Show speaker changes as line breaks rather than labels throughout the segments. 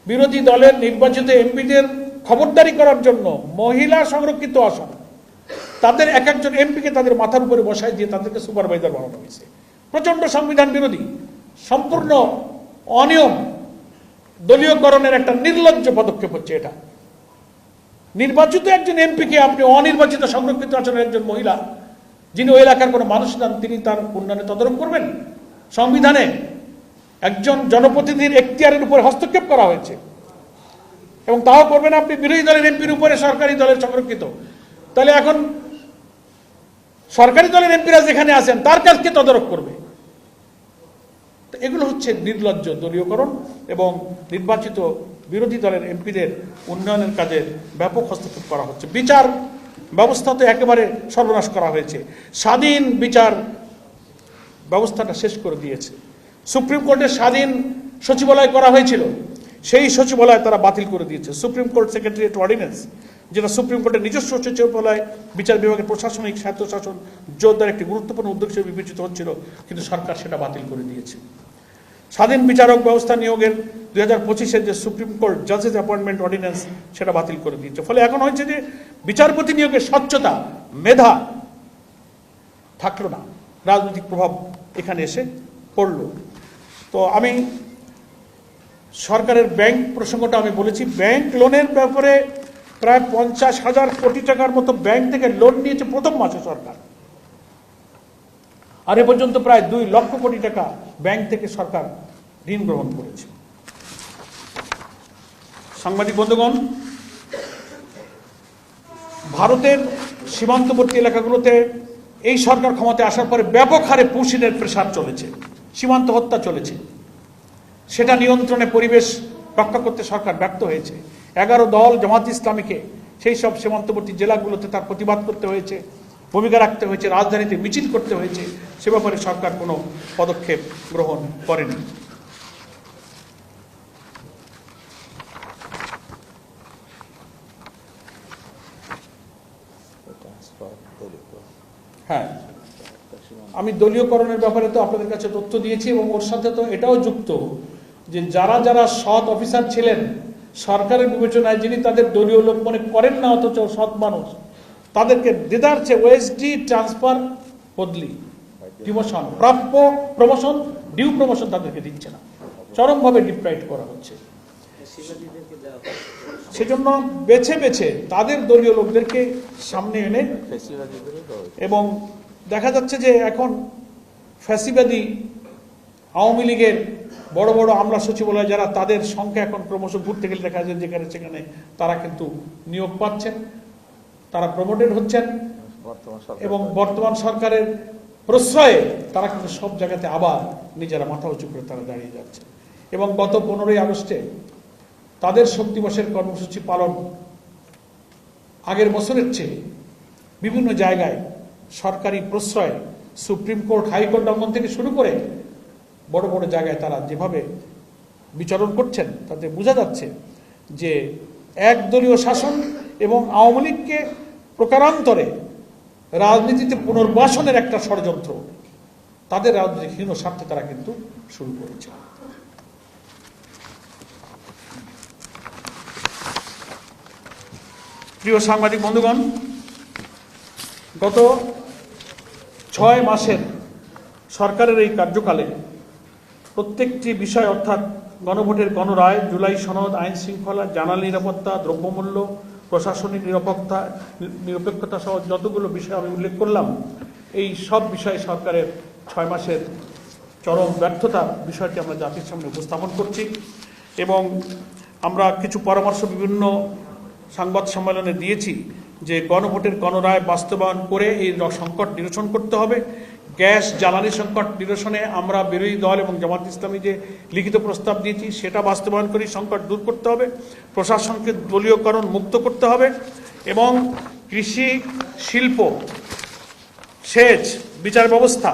বিরোধী দলের নির্বাচিত এমপিদের খবরদারি করার জন্য মহিলা সংরক্ষিত আসন তাদের এক একজন এমপিকে তাদের মাথার উপরে বসায় দিয়ে তাদেরকে সুপারভাইজার বানানো হয়েছে। প্রচন্ড সংবিধান বিরোধী, সম্পূর্ণ অনিয়ম, দলীয়করণের একটা নির্লজ্জ পদক্ষেপ হচ্ছে এটা। নির্বাচিত একজন এমপিকে আপনি অনির্বাচিত সংরক্ষিত আসনের একজন মহিলা যিনি ওই এলাকার কোনো মানুষ নন তিনি তার উন্নয়নে তদারক করবেন? সংবিধানে একজন জনপ্রতিনিধির এখতিয়ারের উপর হস্তক্ষেপ করা হয়েছে এবং তাও করবেন আপনি বিরোধী দলের এমপির উপরে, সরকারি দলের সংরক্ষিত। তাহলে এখন সরকারি দলের এমপিরা যেখানে আছেন তার কাজকে তদারক করবে। এগুলো হচ্ছে নির্লজ্জ দলীয়করণ এবং নির্বাচিত বিরোধী দলের এমপিদের উন্নয়নের কাজে ব্যাপক হস্তক্ষেপ করা হচ্ছে। বিচার ব্যবস্থা তো একেবারে সর্বনাশ করা হয়েছে। স্বাধীন বিচার ব্যবস্থাটা শেষ করে দিয়েছে। সুপ্রিম কোর্টের স্বাধীন সচিবালয় করা হয়েছিল, সেই সচিবালয় তারা বাতিল করে দিয়েছে। সুপ্রিম কোর্ট সেক্রেটারিয়েট অর্ডিন্যান্স, যেটা সুপ্রিম কোর্টের নিজস্ব সচিবালয় বিচার বিভাগের প্রশাসনিক স্বায়ত্তশাসন জোরদার একটি গুরুত্বপূর্ণ উদ্যোগ হিসেবে বিবেচিত হচ্ছিল, কিন্তু সরকার সেটা বাতিল করে দিয়েছে। স্বাধীন বিচারক ব্যবস্থা নিয়োগের 2025-এর যে সুপ্রিম কোর্ট জাজেস অ্যাপয়েন্টমেন্ট অর্ডিন্যান্স সেটা বাতিল করে দিয়েছে। ফলে এখন হচ্ছে যে বিচারপতি নিয়োগের স্বচ্ছতা, মেধা থাকলো না, রাজনৈতিক প্রভাব এখানে এসে পড়ল। তো আমি সরকারের ব্যাংক প্রসঙ্গটা আমি বলেছি, ব্যাংক লোনের ব্যাপারে প্রায় 50,000 কোটি টাকার মতো ব্যাংক থেকে লোন নিয়েছে প্রথম মাসে সরকার, আর এ পর্যন্ত প্রায় 2 লক্ষ কোটি টাকা ব্যাংক থেকে সরকার ঋণ গ্রহণ করেছে। সাংবাদিক বন্ধুগণ, ভারতের সীমান্তবর্তী এলাকাগুলোতে এই সরকার ক্ষমতায় আসার পরে ব্যাপক হারে পুশিনের প্রেসার চলেছে, সীমান্ত হত্যা চলেছে। সেটা নিয়ন্ত্রণে পরিবেশ রক্ষা করতে সরকার ব্যর্থ হয়েছে। 11 দল জামাত ইসলামীকে সেই সব সীমান্তবর্তী জেলাগুলোতে তার প্রতিবাদ করতে হয়েছে, ভূমিকা রাখতে হয়েছে, রাজধানীতে মিছিল করতে হয়েছে। সে ব্যাপারে সরকার কোনো পদক্ষেপ গ্রহণ করেনি। হ্যাঁ, আমি দলীয়করণের ব্যাপারে তো আপনাদের কাছে তথ্য দিয়েছি এবং ওর সাথে তো এটাও যুক্ত যে যারা যারা সৎ অফিসার ছিলেন সরকারের বিবেচনায়, যিনি তাদের দলীয় লোক মনে করেন না অথচ সৎ মানুষ, তাদেরকে দেদারছে ওএসডি ট্রান্সফার, বদলি, ডিমোশন, প্রাপ্য প্রমোশন, ডিউ প্রমোশন তাদেরকে দিচ্ছে না, চরমভাবে ডিপ্রাইভ করা হচ্ছে। সেজন্য বেছে বেছে তাদের দলীয় লোকদেরকে সামনে এনে, এবং দেখা যাচ্ছে যে এখন ফ্যাসিবাদী আওয়ামী লীগের বড় বড় আমলা সচিবালয় যারা, তাদের সংখ্যা এখন ক্রমশ ঘুরতে গেলে দেখা যায় যেখানে সেখানে তারা কিন্তু নিয়োগ পাচ্ছেন, তারা প্রমোটেড হচ্ছেন এবং বর্তমান সরকারের প্রশ্রয়ে তারা কিন্তু সব জায়গাতে আবার নিজেরা মাথা উঁচু করে তারা দাঁড়িয়ে যাচ্ছে। এবং গত 15ই আগস্টে তাদের শোক দিবসের কর্মসূচি পালন আগের বছরের চেয়ে বিভিন্ন জায়গায় সরকারি প্রশ্রয়, সুপ্রিম কোর্ট, হাইকোর্ট অঙ্গন থেকে শুরু করে বড় বড় জায়গায় তারা যেভাবে বিচরণ করছেন তাতে বোঝা যাচ্ছে যে একদলীয় শাসন এবং আওয়ামী লীগকে প্রকারান্তরে রাজনীতিতে পুনর্বাসনের একটা ষড়যন্ত্র তাদের রাজনৈতিক হীন স্বার্থে তারা কিন্তু শুরু করেছে। প্রিয় সাংবাদিক বন্ধুগণ, গত 6 মাসের সরকারের এই কার্যকালে প্রত্যেকটি বিষয় অর্থাৎ গণভোটের গণরায়, জুলাই সনদ, আইন শৃঙ্খলা, জানালা নিরাপত্তা, দ্রব্যমূল্য, প্রশাসনিক নিরপেক্ষতা সহ যতগুলো বিষয় আমি উল্লেখ করলাম, এই সব বিষয়ে সরকারের 6 মাসের চরম ব্যর্থতার বিষয়টি আমরা জাতির সামনে উপস্থাপন করছি এবং আমরা কিছু পরামর্শ বিভিন্ন সংবাদ সম্মেলনে দিয়েছি যে গণভোটের গণরায় বাস্তবায়ন করে এই সংকট নিরসন করতে হবে। গ্যাস জ্বালানি সংকট নিরসনে আমরা বিরোধী দল এবং জামাত ইসলামী যে লিখিত প্রস্তাব দিয়েছি সেটা বাস্তবায়ন করে সংকট দূর করতে হবে, প্রশাসনকে দলীয়করণ মুক্ত করতে হবে এবং কৃষি, শিল্প, সেচ, বিচার ব্যবস্থা,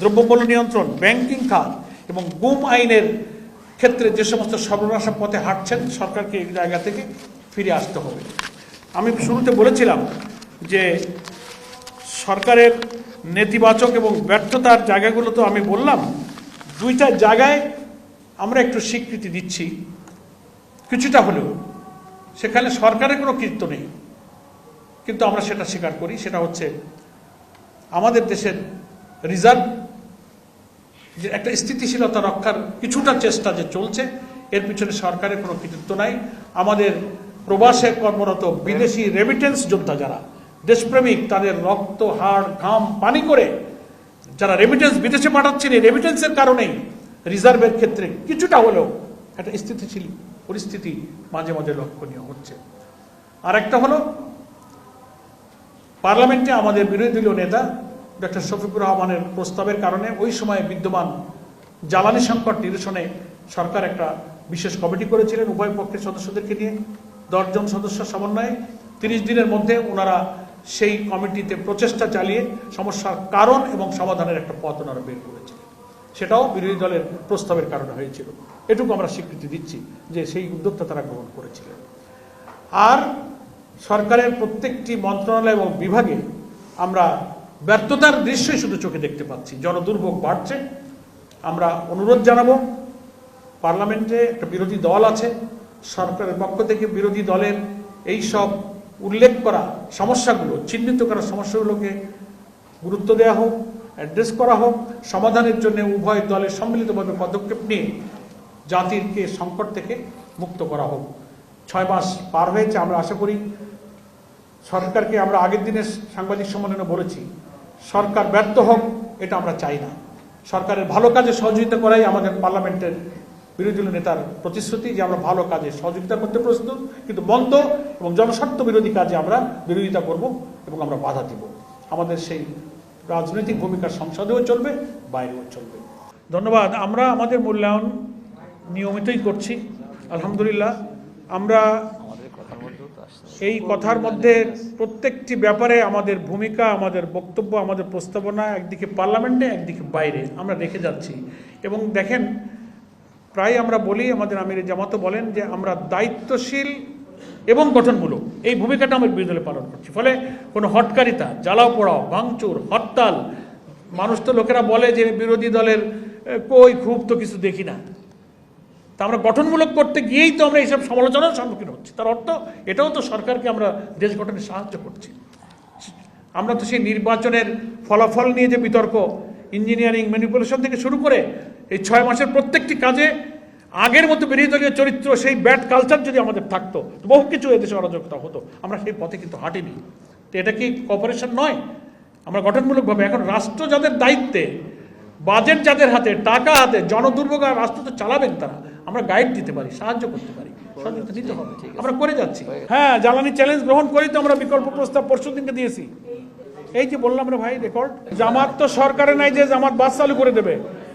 দ্রব্যমূল্য নিয়ন্ত্রণ, ব্যাংকিং খাত এবং গুম আইনের ক্ষেত্রে যে সমস্ত সর্বনাশা পথে হাঁটছেন সরকারকে এই জায়গা থেকে ফিরে আসতে হবে। আমি শুরুতে বলেছিলাম যে সরকারের নেতিবাচক এবং ব্যর্থতার জায়গাগুলো তো আমি বললাম, 2টা জায়গায় আমরা একটু স্বীকৃতি দিচ্ছি। কিছুটা হলেও সেখানে সরকারের কোনো কৃত্য নেই, কিন্তু আমরা সেটা স্বীকার করি। সেটা হচ্ছে আমাদের দেশের রিজার্ভ যে একটা স্থিতিশীলতা রক্ষার কিছুটা চেষ্টা যে চলছে, এর পিছনে সরকারের কোনো কৃতিত্ব নাই। আমাদের প্রবাসে কর্মরত বিদেশি রেমিটেন্স যোদ্ধা যারা দেশপ্রেমিক, তাদের রক্ত হাড় ঘাম পানি করে যারা রেমিটেন্স বিদেশে পাঠাচ্ছেন, এই রেমিটেন্সের কারণেই রিজার্ভের ক্ষেত্রে কিছুটা হলেও একটা স্থিতিশীল পরিস্থিতি মাঝে মাঝে লক্ষণীয় হচ্ছে। আর একটা হলো পার্লামেন্টে আমাদের বিরোধী দলীয় নেতা ডক্টর শফিকুর রহমানের প্রস্তাবের কারণে ওই সময় বিদ্যমান জ্বালানি সংকট নিরসনে সরকার একটা বিশেষ কমিটি করেছিলেন উভয় পক্ষের সদস্যদেরকে নিয়ে 10 জন সদস্য সমন্বয়ে। 30 দিনের মধ্যে ওনারা সেই কমিটিতে প্রচেষ্টা চালিয়ে সমস্যার কারণ এবং সমাধানের একটা পথ ওনারা বের করেছিলেন। সেটাও বিরোধী দলের প্রস্তাবের কারণে হয়েছিল। এটুকু আমরা স্বীকৃতি দিচ্ছি যে সেই উদ্যোগটা তারা গ্রহণ করেছিলেন। আর সরকারের প্রত্যেকটি মন্ত্রণালয় এবং বিভাগে আমরা ব্যর্থতার দৃশ্যই শুধু চোখে দেখতে পাচ্ছি। জনদুর্ভোগ বাড়ছে। আমরা অনুরোধ জানাবো, পার্লামেন্টে একটা বিরোধী দল আছে, সরকারের পক্ষ থেকে বিরোধী দলের এই সব উল্লেখ করা সমস্যাগুলো, চিহ্নিত করা সমস্যাগুলোকে গুরুত্ব দেওয়া হোক, অ্যাড্রেস করা হোক, সমাধানের জন্য উভয় দলের সম্মিলিতভাবে পদক্ষেপ নিয়ে জাতিকে সংকট থেকে মুক্ত করা হোক। 6 মাস পার হয়েছে। আমরা আশা করি সরকারকে, আমরা আগের দিনের সাংবাদিক সম্মেলনে বলেছি, সরকার ব্যর্থ হোক এটা আমরা চাই না। সরকারের ভালো কাজে সহযোগিতা করাই আমাদের পার্লামেন্টের বিরোধী দলীয় নেতার প্রতিশ্রুতি যে আমরা ভালো কাজে সহযোগিতা করতে প্রস্তুত, কিন্তু মন্দ এবং জনস্বার্থ বিরোধী কাজে আমরা বিরোধিতা করব এবং আমরা বাধা দিব। আমাদের সেই রাজনৈতিক ভূমিকা সংসদেও চলবে, বাইরেও চলবে। ধন্যবাদ। আমরা আমাদের মূল্যায়ন নিয়মিতই করছি আলহামদুলিল্লাহ। আমরা এই কথার মধ্যে প্রত্যেকটি ব্যাপারে আমাদের ভূমিকা, আমাদের বক্তব্য, আমাদের প্রস্তাবনা একদিকে পার্লামেন্টে, একদিকে বাইরে আমরা রেখে যাচ্ছি। এবং দেখেন, প্রায় আমরা বলি, আমাদের আমির জামাতও বলেন যে আমরা দায়িত্বশীল এবং গঠনমূলক এই ভূমিকাটা আমরা বিরোধী দলে পালন করছি। ফলে কোনো হটকারিতা, জ্বালাও পোড়াও, ভাঙচুর, হরতাল, মানুষ তো লোকেরা বলে যে বিরোধী দলের কই খুব তো কিছু দেখি না, তা আমরা গঠনমূলক করতে গিয়েই তো আমরা এইসব সমালোচনার সম্মুখীন হচ্ছি। তার অর্থ এটাও তো সরকারকে আমরা দেশ গঠনে সাহায্য করছি। আমরা তো সেই নির্বাচনের ফলাফল নিয়ে যে বিতর্ক, ইঞ্জিনিয়ারিং, ম্যানিপুলেশন থেকে শুরু করে এই 6 মাসের প্রত্যেকটি কাজে আগের মতো বিরোধী দলীয় চরিত্র, সেই ব্যাড কালচার যদি আমাদের থাকতো, বহু কিছু এদেশে অরাজকতা হতো। আমরা সেই পথে কিন্তু হাঁটিনি। তো এটা কি কপারেশন নয়? আমরা গঠনমূলকভাবে এখন রাষ্ট্র যাদের দায়িত্বে, বাজেট যাদের হাতে, টাকা হাতে, জনদুর্ভোগ আর রাষ্ট্র তো চালাবেন তারা, আমরা গাইড দিতে পারি, সাহায্য করতে পারি, সহযোগিতা দিতে হবে। আমরা করে যাচ্ছি। হ্যাঁ, জ্বালানি চ্যালেঞ্জ গ্রহণ করেই তো আমরা বিকল্প প্রস্তাব পরশুদিনকে দিয়েছি। এই যে বললাম রে ভাই, রেকর্ড। জামাত তো সরকারে নাই যে জামাত বাস চালু করে দেবে।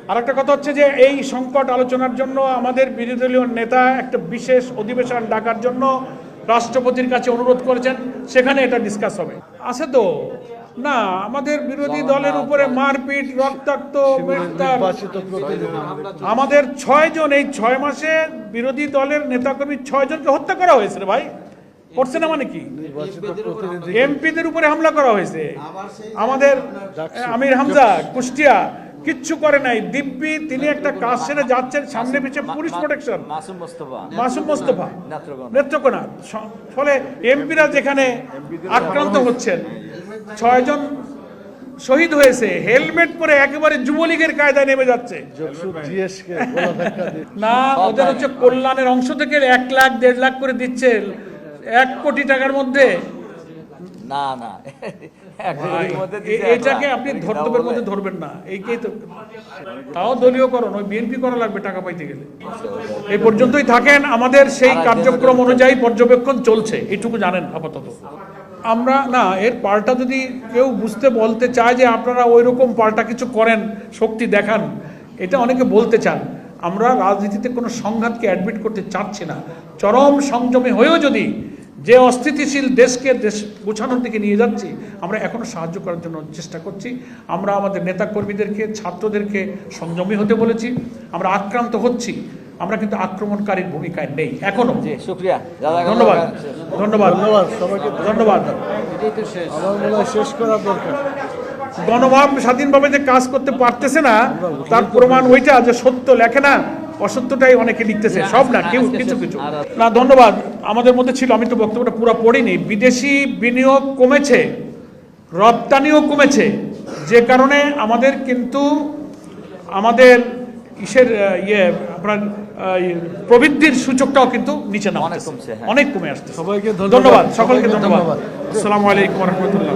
আর একটা কথা হচ্ছে যে এই সংকট আলোচনার জন্য আমাদের বিরোধী দলীয় নেতা একটা বিশেষ অধিবেশন ডাকার জন্য রাষ্ট্রপতির কাছে অনুরোধ করেছেন, সেখানে এটা ডিসকাস হবে। আছে তো না, আমাদের বিরোধী দলের উপরে মারপিট, রক্তাক্ত, আমাদের 6 জন এই 6 মাসে বিরোধী দলের নেতাকর্মী 6 জনকে হত্যা করা হয়েছে রে ভাই। করছে না মানে কি? এমপিদের উপরে হামলা করা হয়েছে। আমাদের আমির হামজা কুষ্টিয়া কিচ্ছু করে নাই, দিব্যি তিনি একটা কাজ সেরে যাচ্ছেন, সামনে পিছিয়ে পুলিশ প্রোটেকশন। মাসুম মোস্তফা নেত্রকোনা। ফলে এমপিরা যেখানে আক্রান্ত হচ্ছেন, 6 জন শহীদ হয়েছে, হেলমেট পরে একেবারে যুবলীগের কায়দায় নেমে যাচ্ছে না। ওদের হচ্ছে কল্যাণের অংশ থেকে 1 লাখ 1.5 লাখ করে দিচ্ছে 1 কোটি টাকার মধ্যে।
না না,
এটাকে আপনি ধর্তব্যের মধ্যে ধরবেন না। এইকেই তো, তাও দলীয়করণ, ওই বিএনপি করা লাগবে টাকা পাইতে গেলে। এই পর্যন্তই থাকেন। আমাদের সেই কার্যক্রম অনুযায়ী পর্যবেক্ষণ চলছে, এইটুকু জানেন আপাতত। আমরা না, এর পাল্টা যদি কেউ বুঝতে বলতে চায় যে আপনারা ওই রকম পাল্টা কিছু করেন, শক্তি দেখান, এটা অনেকে বলতে চান। আমরা রাজনীতিতে কোনো সংঘাতকে অ্যাডমিট করতে চাচ্ছি না। চরম সংযমে হয়েও যদি যে অস্থিতিশীল দেশকে গোছানোর দিকে নিয়ে যাচ্ছি, আমরা এখনো সাহায্য করার জন্য চেষ্টা করছি। আমরা আমাদের নেতা কর্মীদেরকে, ছাত্রদেরকে সংযমী হতে বলেছি। আমরা আক্রান্ত হচ্ছি, আমরা কিন্তু আক্রমণকারীর ভূমিকায় নেই এখনো।
শুকরিয়া,
ধন্যবাদ, ধন্যবাদ, ধন্যবাদ।
শেষ করার দরকার।
গণভাব স্বাধীনভাবে যে কাজ করতে পারতেছে না, তার প্রমাণ ওইটা যে সত্য লেখে না, অসত্যটাই অনেকে লিখতেছে, সব না, কেউ কিছু কিছু না। ধন্যবাদ। আমাদের মধ্যে ছিল, আমি তো বক্তব্যটা পুরো পড়িনি। বিদেশি বিনিয়োগ কমেছে, রপ্তানিও কমেছে, যে কারণে আমাদের কিন্তু আমাদের ইসের আপনার প্রবৃদ্ধির সূচকটাও কিন্তু নিচে নামছে,
অনেক কমছে, হ্যাঁ।
অনেক কমে আসছে।
সবাইকে
ধন্যবাদ, সকলকে ধন্যবাদ। আসসালামু আলাইকুম ওয়া রাহমাতুল্লাহ।